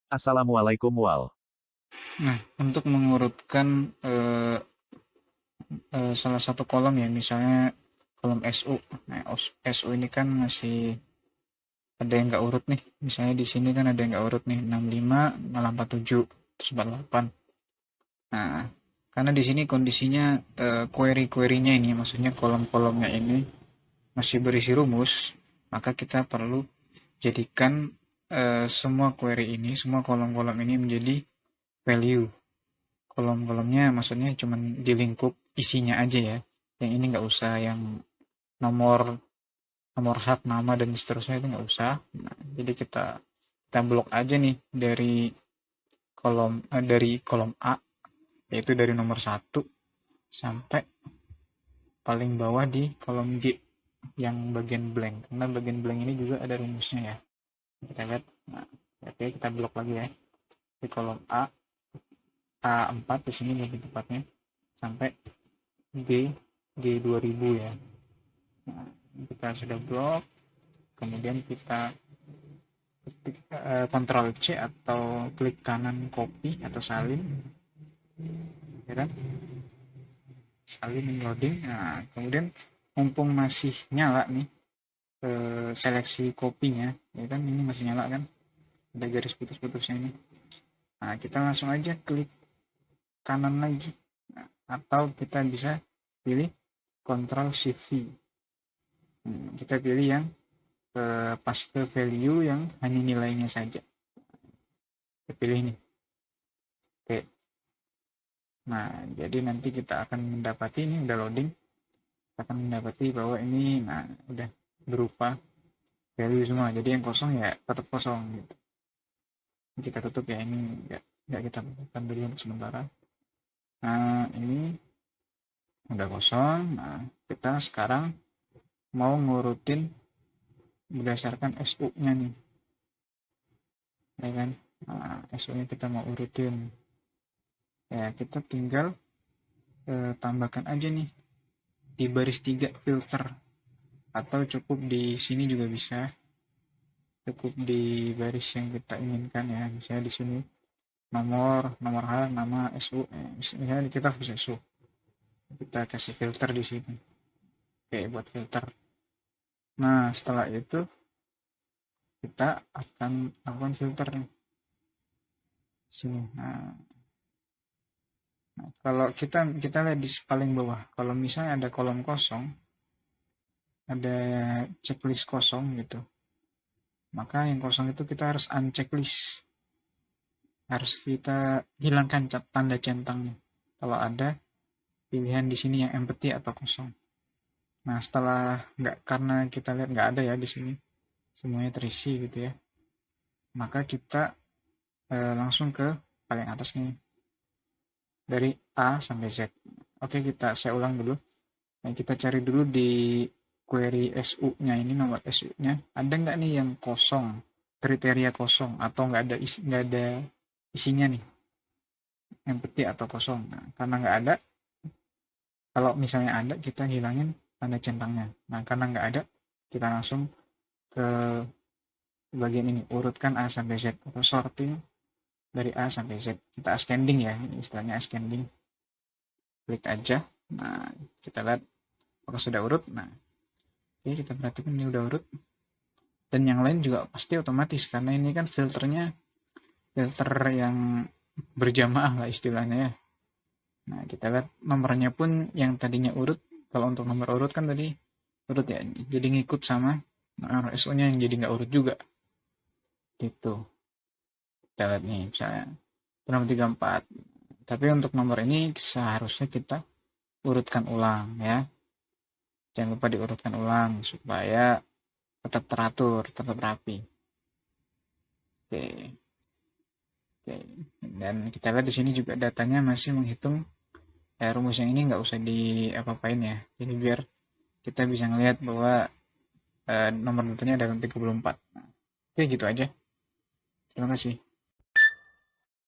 Assalamualaikum Wal. Nah, untuk mengurutkan salah satu kolom ya, misalnya kolom SU. Nah, SU ini kan masih ada yang nggak urut nih. Misalnya di sini kan ada yang nggak urut nih, 65, malah 47, terus 48. Nah, karena di sini kondisinya query-query-nya ini, maksudnya kolom-kolomnya ini masih berisi rumus, maka kita perlu jadikan semua query ini, semua kolom-kolom ini menjadi value. Kolom-kolomnya maksudnya cuman di lingkup isinya aja ya. Yang ini nggak usah yang nomor nomor hak, nama dan seterusnya itu nggak usah. Nah, jadi kita blok aja nih dari kolom A, yaitu dari nomor 1 sampai paling bawah di kolom G yang bagian blank. Karena bagian blank ini juga ada rumusnya ya. Kita lihat. Nah, oke, kita blok lagi ya. Di kolom A4 di sini lebih tepatnya sampai G G2000 ya. Nah, kita sudah blok, kemudian kita ketik Ctrl C atau klik kanan copy atau salin, ya kan? Salin loading. Nah, kemudian mumpung masih nyala nih seleksi kopinya, ya kan? Ini masih nyala kan? Ada garis putus-putusnya ini. Nah, kita langsung aja klik kanan lagi. Nah, atau kita bisa pilih Ctrl Shift V. Kita pilih yang paste value yang hanya nilainya saja. Kita pilih ini. Oke. Nah, jadi nanti kita akan mendapati ini udah loading. Kita akan mendapati bahwa ini nah udah berupa value semua. Jadi yang kosong ya tetap kosong gitu. Kita tutup ya, ini nggak kita buka dulu untuk sementara. Nah, ini udah kosong. Nah, kita sekarang mau ngurutin berdasarkan SU-nya nih. Ya kan? Nah, SU-nya kita mau urutin. Ya, kita tinggal tambahkan aja nih di baris 3 filter, atau cukup di sini juga bisa, cukup di baris yang kita inginkan ya. Misalnya di sini nomor hak, nama, SU, misalnya kita bisa SU, kita kasih filter di sini. Oke, buat filter. Nah, setelah itu kita akan lakukan filter nih sini. Nah, kalau kita lihat di paling bawah, kalau misalnya ada kolom kosong, ada checklist kosong gitu, maka yang kosong itu kita harus unchecklist, harus kita hilangkan tanda centangnya kalau ada pilihan di sini yang empty atau kosong. Nah, setelah nggak, karena kita lihat nggak ada ya di sini, semuanya terisi gitu ya, maka kita langsung ke paling atas nih, dari A sampai Z. Oke, saya ulang dulu. Nah, kita cari dulu di query SU-nya ini, nomor SU-nya ada nggak nih yang kosong, kriteria kosong, atau nggak ada isinya nih, yang empty atau kosong. Nah, karena nggak ada, kalau misalnya ada kita hilangin tanda centangnya. Nah, karena nggak ada, kita langsung ke bagian ini, urutkan A sampai Z atau sorting dari A sampai Z. Kita ascending ya, istilahnya ascending. Klik aja. Nah, kita lihat apakah sudah urut. Nah, oke, kita perhatikan ini udah urut. Dan yang lain juga pasti otomatis, karena ini kan filternya filter yang berjamaah lah istilahnya ya. Nah, kita lihat nomornya pun yang tadinya urut, kalau untuk nomor urut kan tadi urut ya, jadi ngikut sama nomor SO-nya yang jadi nggak urut juga. Gitu. Kita lihat nih, misalnya nomor 34. Tapi untuk nomor ini seharusnya kita urutkan ulang ya. Jangan lupa diurutkan ulang supaya tetap teratur, tetap rapi. Oke. Oke. Dan kita lihat di sini juga datanya masih menghitung rumus yang ini, nggak usah di apa-apain ya. Jadi biar kita bisa ngelihat bahwa nomor datanya ada 34. Nah, oke, gitu aja. Terima kasih.